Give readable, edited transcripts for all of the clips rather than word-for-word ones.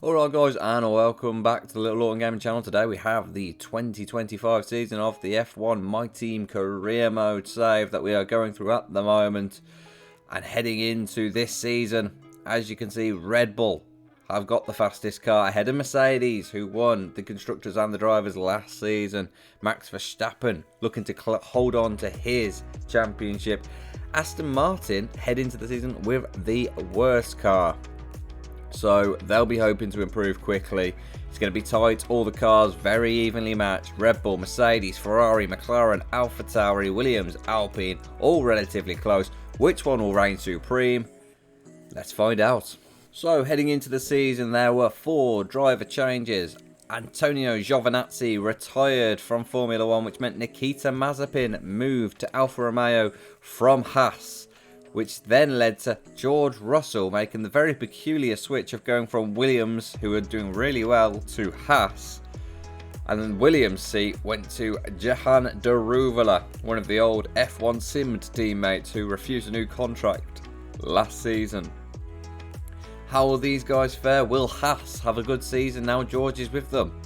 Alright guys, and welcome back to the Little Autumn Gaming channel. Today we have the 2025 season of the F1 My Team Career Mode save that we are going through at the moment. And heading into this season, as you can see, Red Bull have got the fastest car ahead of Mercedes, who won the Constructors and the Drivers last season. Max Verstappen looking to hold on to his championship. Aston Martin head into the season with the worst car. So they'll be hoping to improve quickly. It's going to be tight, all the cars very evenly matched. Red Bull, Mercedes, Ferrari, McLaren, AlphaTauri, Williams, Alpine, all relatively close. Which one will reign supreme? Let's find out. So heading into the season, there were 4 driver changes. Antonio Giovinazzi retired from Formula 1, which meant Nikita Mazepin moved to Alfa Romeo from Haas, which then led to George Russell making the very peculiar switch of going from Williams, who were doing really well, to Haas. And then Williams' seat went to Jehan Daruvala, one of the old F1 Simmed teammates who refused a new contract last season. How will these guys fare? Will Haas have a good season now George is with them?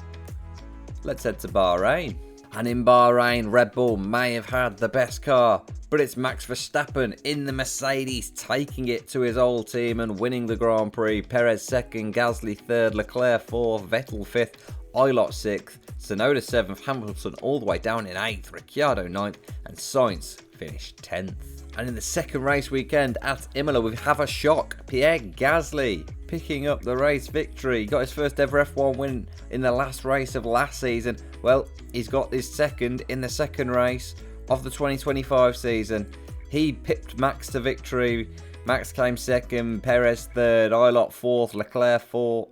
Let's head to Bahrain. And in Bahrain, Red Bull may have had the best car, but it's Max Verstappen in the Mercedes taking it to his old team and winning the Grand Prix. Perez second, Gasly third, Leclerc fourth, Vettel fifth, Ilott sixth, Tsunoda seventh, Hamilton all the way down in 8th, Ricciardo 9th, and Sainz finished 10th. And in the second race weekend at Imola, we have a shock. Pierre Gasly picking up the race victory. He got his first ever F1 win in the last race of last season. Well, he's got his second in the second race of the 2025 season. He pipped Max to victory. Max came second, Perez third, Ilott fourth, Leclerc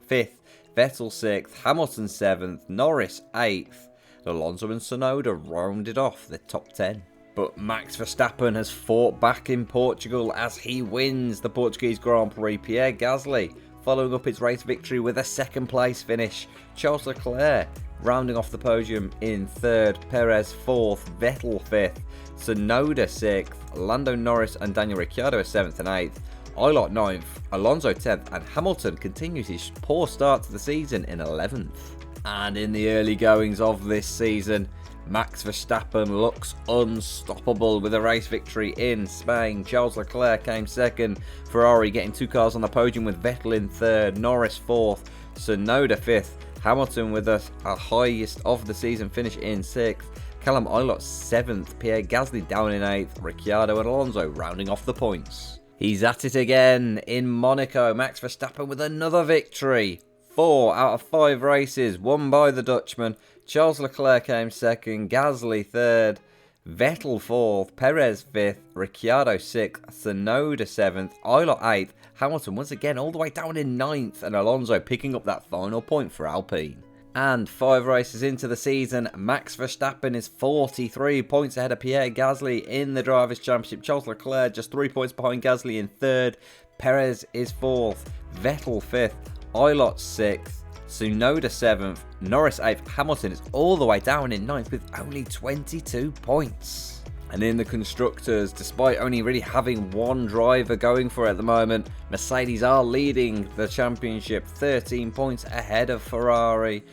fifth, Vettel sixth, Hamilton seventh, Norris eighth. Alonso and Tsunoda rounded off the top 10. But Max Verstappen has fought back in Portugal as he wins the Portuguese Grand Prix. Pierre Gasly following up his race victory with a second place finish. Charles Leclerc rounding off the podium in 3rd, Perez 4th, Vettel 5th, Tsunoda 6th, Lando Norris and Daniel Ricciardo are 7th and 8th, Ilott 9th, Alonso 10th, and Hamilton continues his poor start to the season in 11th. And in the early goings of this season, Max Verstappen looks unstoppable with a race victory in Spain. Charles Leclerc came second, Ferrari getting 2 cars on the podium with Vettel in 3rd, Norris 4th, Tsunoda 5th, Hamilton with a highest of the season finish in 6th, Callum Ilott 7th, Pierre Gasly down in 8th, Ricciardo and Alonso rounding off the points. He's at it again in Monaco. Max Verstappen with another victory. 4 out of 5 races won by the Dutchman. Charles Leclerc came second, Gasly third, Vettel fourth, Perez fifth, Ricciardo sixth, Tsunoda 7th, Ilott 8th, Hamilton once again all the way down in 9th, and Alonso picking up that final point for Alpine. And 5 races into the season, Max Verstappen is 43 points ahead of Pierre Gasly in the Drivers' Championship. Charles Leclerc just 3 points behind Gasly in 3rd, Perez is 4th, Vettel 5th, Ilott 6th, Tsunoda 7th, Norris 8th, Hamilton is all the way down in 9th with only 22 points. And in the Constructors, despite only really having one driver going for it at the moment, Mercedes are leading the championship 13 points ahead of Ferrari.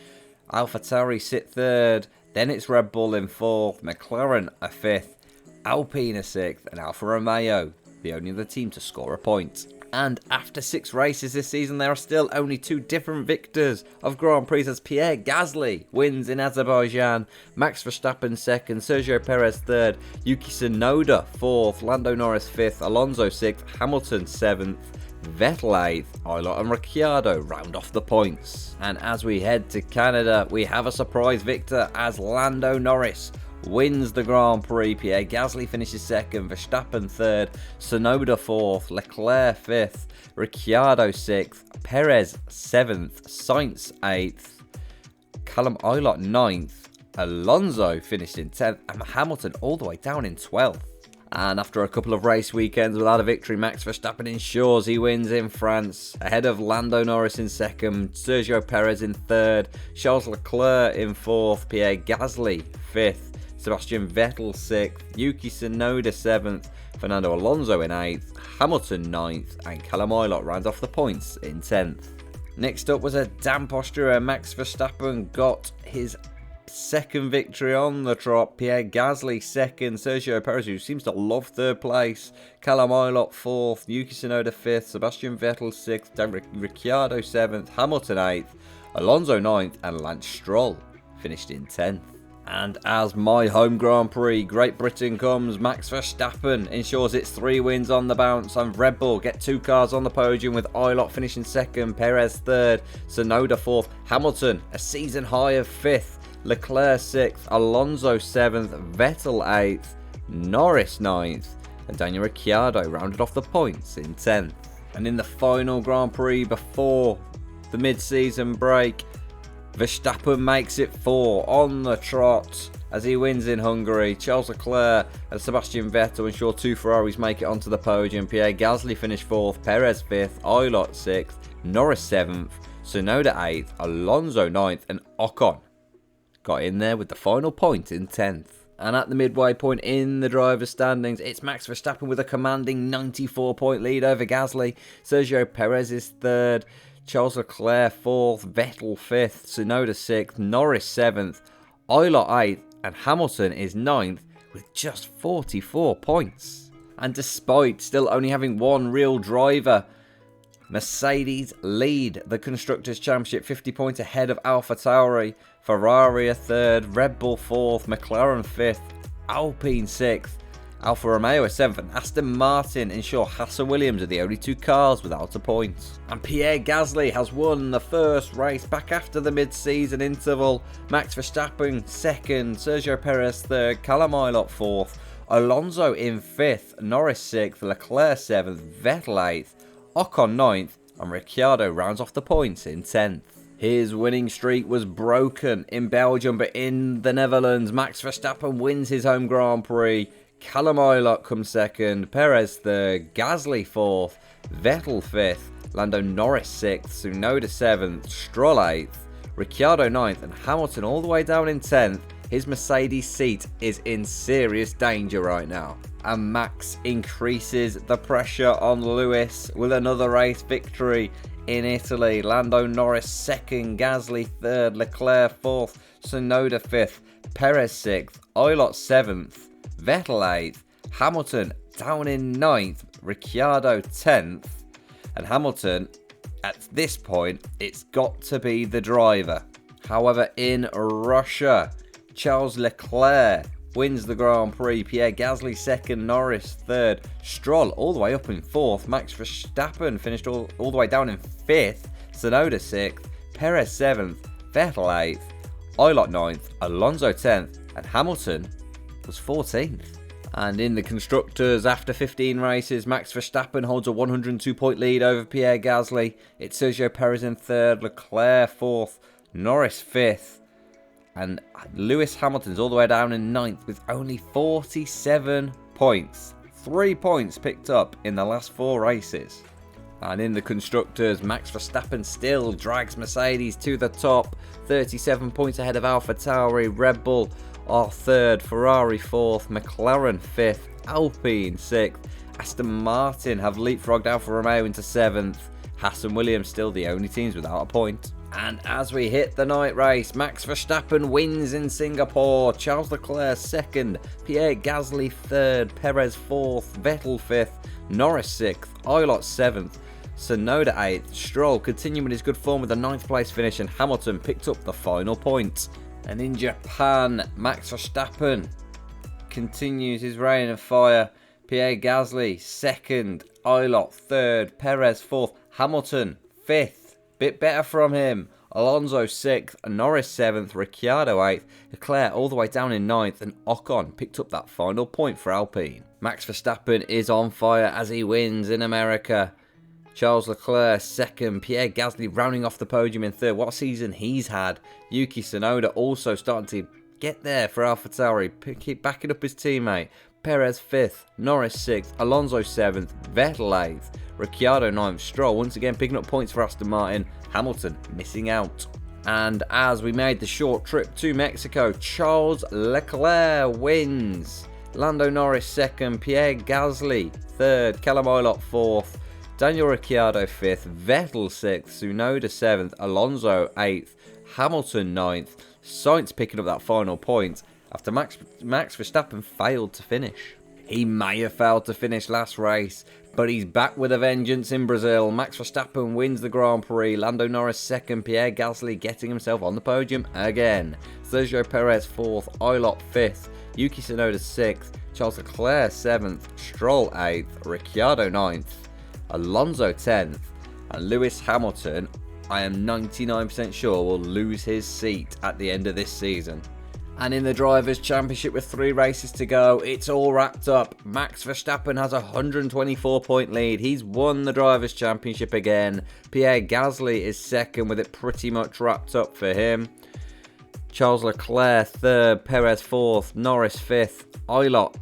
AlphaTauri sit 3rd, then it's Red Bull in 4th, McLaren are 5th, Alpine are 6th, and Alfa Romeo, the only other team to score a point. And after 6 races this season, there are still only 2 different victors of Grand Prix as Pierre Gasly wins in Azerbaijan, Max Verstappen 2nd, Sergio Perez 3rd, Yuki Tsunoda 4th, Lando Norris 5th, Alonso 6th, Hamilton 7th, Vettel 8th, Ilott and Ricciardo round off the points. And as we head to Canada, we have a surprise victor as Lando Norris wins the Grand Prix. Pierre Gasly finishes 2nd, Verstappen 3rd, Tsunoda 4th, Leclerc 5th, Ricciardo 6th, Perez 7th, Sainz 8th, Callum Ilott 9th, Alonso finished in 10th, and Hamilton all the way down in 12th. And after a couple of race weekends without a victory, Max Verstappen ensures he wins in France, ahead of Lando Norris in 2nd, Sergio Perez in 3rd, Charles Leclerc in 4th, Pierre Gasly 5th, Sebastian Vettel 6th, Yuki Tsunoda 7th, Fernando Alonso in 8th, Hamilton 9th, and Callum Ilott rounds off the points in 10th. Next up was a damp Austria. Max Verstappen got his second victory on the trot. Pierre Gasly second. Sergio Perez, who seems to love third place. Callum Ilott fourth. Yuki Tsunoda fifth. Sebastian Vettel sixth. Ricciardo seventh. Hamilton eighth. Alonso ninth. And Lance Stroll finished in 10th. And as my home Grand Prix, Great Britain comes, Max Verstappen ensures it's 3 wins on the bounce, and Red Bull get 2 cars on the podium with Ilott finishing second, Perez third, Tsunoda fourth, Hamilton a season high of 5th, Leclerc 6th, Alonso 7th, Vettel 8th, Norris 9th, and Daniel Ricciardo rounded off the points in 10th. And in the final Grand Prix before the mid-season break, Verstappen makes it 4 on the trot as he wins in Hungary. Charles Leclerc and Sebastian Vettel ensure 2 Ferraris make it onto the podium. Pierre Gasly finished 4th, Perez 5th, Ilott 6th, Norris 7th, Tsunoda 8th, Alonso 9th, and Ocon got in there with the final point in 10th. And at the midway point in the driver's standings, it's Max Verstappen with a commanding 94-point lead over Gasly. Sergio Perez is 3rd. Charles Leclerc 4th, Vettel 5th, Tsunoda 6th, Norris 7th, Ilott 8th, and Hamilton is 9th with just 44 points. And despite still only having one real driver, Mercedes lead the Constructors' Championship 50 points ahead of AlphaTauri, Ferrari are 3rd, Red Bull 4th, McLaren 5th, Alpine 6th, Alfa Romeo are 7th, and Aston Martin ensure Haas and Williams are the only 2 cars without a point. And Pierre Gasly has won the first race back after the mid-season interval. Max Verstappen 2nd, Sergio Perez 3rd, Callum Ilott 4th, Alonso in 5th, Norris 6th, Leclerc 7th, Vettel 8th, Ocon 9th, and Ricciardo rounds off the points in 10th. His winning streak was broken in Belgium, but in the Netherlands, Max Verstappen wins his home Grand Prix. Callum Ilott comes 2nd, Perez 3rd, Gasly 4th, Vettel 5th, Lando Norris 6th, Tsunoda 7th, Stroll 8th, Ricciardo 9th, and Hamilton all the way down in 10th. His Mercedes seat is in serious danger right now. And Max increases the pressure on Lewis with another race victory in Italy. Lando Norris 2nd, Gasly 3rd, Leclerc 4th, Tsunoda 5th, Perez 6th, Ilott 7th, Vettel 8th, Hamilton down in 9th, Ricciardo 10th, and Hamilton, at this point, it's got to be the driver. However, in Russia, Charles Leclerc wins the Grand Prix, Pierre Gasly 2nd, Norris 3rd, Stroll all the way up in 4th, Max Verstappen finished all the way down in 5th, Tsunoda 6th, Perez 7th, Vettel 8th, Ilott 9th, Alonso 10th, and Hamilton was 14th. And in the Constructors, after 15 races, Max Verstappen holds a 102-point lead over Pierre Gasly. It's Sergio Perez in 3rd, Leclerc 4th, Norris 5th, and Lewis Hamilton's all the way down in 9th with only 47 points. 3 points picked up in the last 4 races. And in the Constructors, Max Verstappen still drags Mercedes to the top, 37 points ahead of AlphaTauri. Red Bull are 3rd, Ferrari 4th, McLaren 5th, Alpine 6th, Aston Martin have leapfrogged Alfa Romeo into 7th, Haas and Williams still the only teams without a point. And as we hit the night race, Max Verstappen wins in Singapore, Charles Leclerc 2nd, Pierre Gasly 3rd, Perez 4th, Vettel 5th, Norris 6th, Ilott 7th, Tsunoda 8th, Stroll continuing his good form with a 9th place finish, and Hamilton picked up the final point. And in Japan, Max Verstappen continues his reign of fire. Pierre Gasly 2nd, Ilott 3rd, Perez 4th, Hamilton 5th. Bit better from him. Alonso 6th, Norris 7th, Ricciardo 8th, Leclerc all the way down in 9th, and Ocon picked up that final point for Alpine. Max Verstappen is on fire as he wins in America. Charles Leclerc 2nd, Pierre Gasly rounding off the podium in 3rd. What a season he's had. Yuki Tsunoda also starting to get there for AlphaTauri, keep backing up his teammate. Perez 5th, Norris 6th, Alonso 7th, Vettel 8th, Ricciardo 9th, Stroll once again picking up points for Aston Martin, Hamilton missing out. And as we made the short trip to Mexico, Charles Leclerc wins. Lando Norris 2nd, Pierre Gasly 3rd, Callum Ilott 4th, Daniel Ricciardo 5th, Vettel 6th, Tsunoda 7th, Alonso 8th, Hamilton 9th, Sainz picking up that final point after Max Verstappen failed to finish. He may have failed to finish last race, but he's back with a vengeance in Brazil. Max Verstappen wins the Grand Prix, Lando Norris 2nd, Pierre Gasly getting himself on the podium again, Sergio Perez 4th, Ilott 5th, Yuki Tsunoda 6th, Charles Leclerc 7th, Stroll 8th, Ricciardo 9th, Alonso 10th, and Lewis Hamilton, I am 99% sure, will lose his seat at the end of this season. And in the Drivers' Championship with 3 races to go, it's all wrapped up. Max Verstappen has a 124-point lead. He's won the Drivers' Championship again. Pierre Gasly is 2nd with it pretty much wrapped up for him. Charles Leclerc 3rd, Perez 4th, Norris 5th, Ilott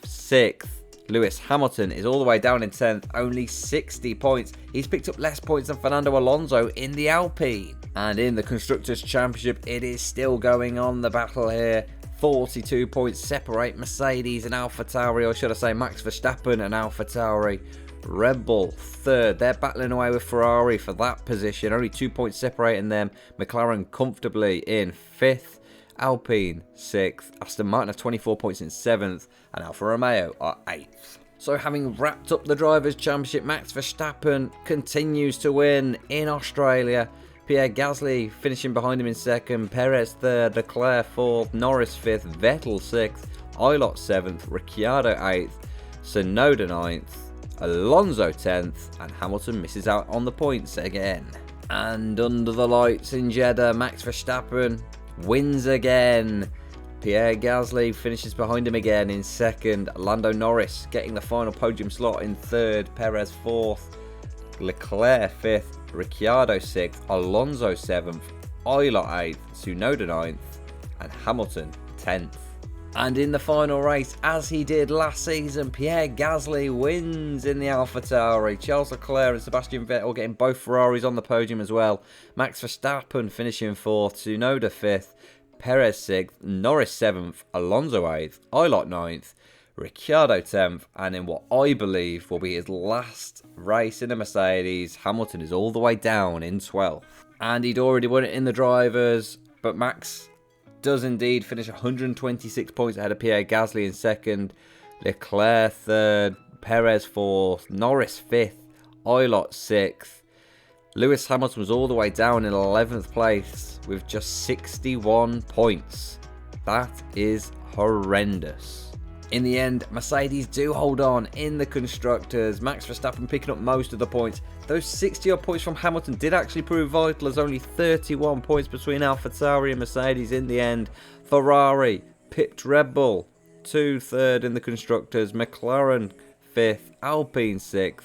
6th. Lewis Hamilton is all the way down in 10th, only 60 points. He's picked up less points than Fernando Alonso in the Alpine. And in the Constructors' Championship, it is still going on, the battle here. 42 points separate Mercedes and AlphaTauri, or should I say Max Verstappen and AlphaTauri. Red Bull 3rd, they're battling away with Ferrari for that position. Only 2 points separating them. McLaren comfortably in 5th. Alpine 6th, Aston Martin have 24 points in 7th, and Alfa Romeo are 8th. So having wrapped up the Drivers' Championship, Max Verstappen continues to win in Australia. Pierre Gasly finishing behind him in 2nd, Perez 3rd, Leclerc 4th, Norris 5th, Vettel 6th, Ilott 7th, Ricciardo 8th, Tsunoda 9th, Alonso 10th, and Hamilton misses out on the points again. And under the lights in Jeddah, Max Verstappen wins again. Pierre Gasly finishes behind him again in 2nd. Lando Norris getting the final podium slot in 3rd. Perez 4th. Leclerc 5th. Ricciardo 6th. Alonso 7th. Ilott 8th. Tsunoda 9th. And Hamilton 10th. And in the final race, as he did last season, Pierre Gasly wins in the AlphaTauri. Charles Leclerc and Sebastian Vettel getting both Ferraris on the podium as well. Max Verstappen finishing 4th, Tsunoda 5th, Perez 6th, Norris 7th, Alonso 8th, Ilott 9th, Ricciardo 10th, and in what I believe will be his last race in a Mercedes, Hamilton is all the way down in 12th. And he'd already won it in the Drivers, but Max does indeed finish 126 points ahead of Pierre Gasly in 2nd, Leclerc 3rd, Perez 4th, Norris 5th, Ilott 6th. Lewis Hamilton was all the way down in 11th place with just 61 points. That is horrendous. In the end, Mercedes do hold on in the Constructors. Max Verstappen picking up most of the points. Those 60-odd points from Hamilton did actually prove vital, as only 31 points between AlphaTauri and Mercedes in the end. Ferrari pipped Red Bull to 3rd in the Constructors. McLaren 5th, Alpine 6th,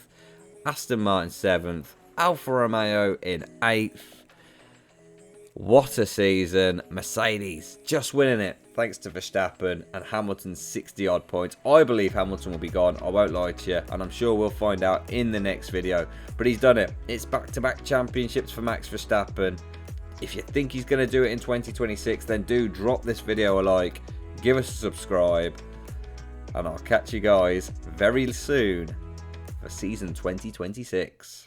Aston Martin 7th, Alfa Romeo in 8th. What a season. Mercedes just winning it thanks to Verstappen, and Hamilton's 60-odd points. I believe Hamilton will be gone, I won't lie to you, and I'm sure we'll find out in the next video. But he's done it. It's back-to-back championships for Max Verstappen. If you think he's going to do it in 2026, then do drop this video a like, give us a subscribe, and I'll catch you guys very soon for season 2026.